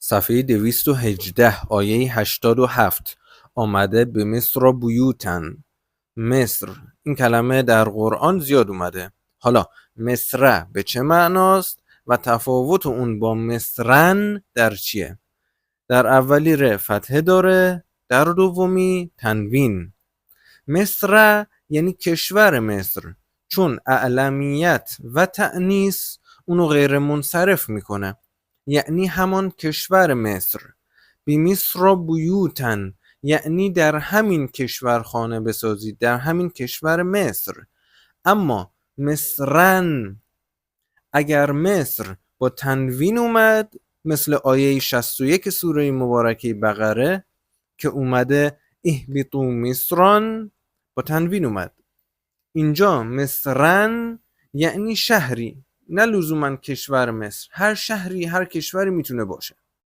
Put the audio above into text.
صفحه 218 آیه 87 آمده به مصر بیوتن. مصر این کلمه در قرآن زیاد اومده. حالا مصر به چه معناست و تفاوت اون با مصرن در چیه؟ در اولی ر فتحه داره، در دومی تنوین. مصر یعنی کشور مصر، چون اعلمیت و تأنیث اونو غیر منصرف میکنه، یعنی همان کشور مصر. بی مصر بیوتن یعنی در همین کشور خانه بسازید، در همین کشور مصر. اما مصرن، اگر مصر با تنوین اومد مثل آیه 61 سوره مبارکه بقره که اومده اهبطوا مصران، با تنوین اومد. اینجا مصرن یعنی شهری، نه لزوما کشور مصر. هر شهری، هر کشوری میتونه باشه.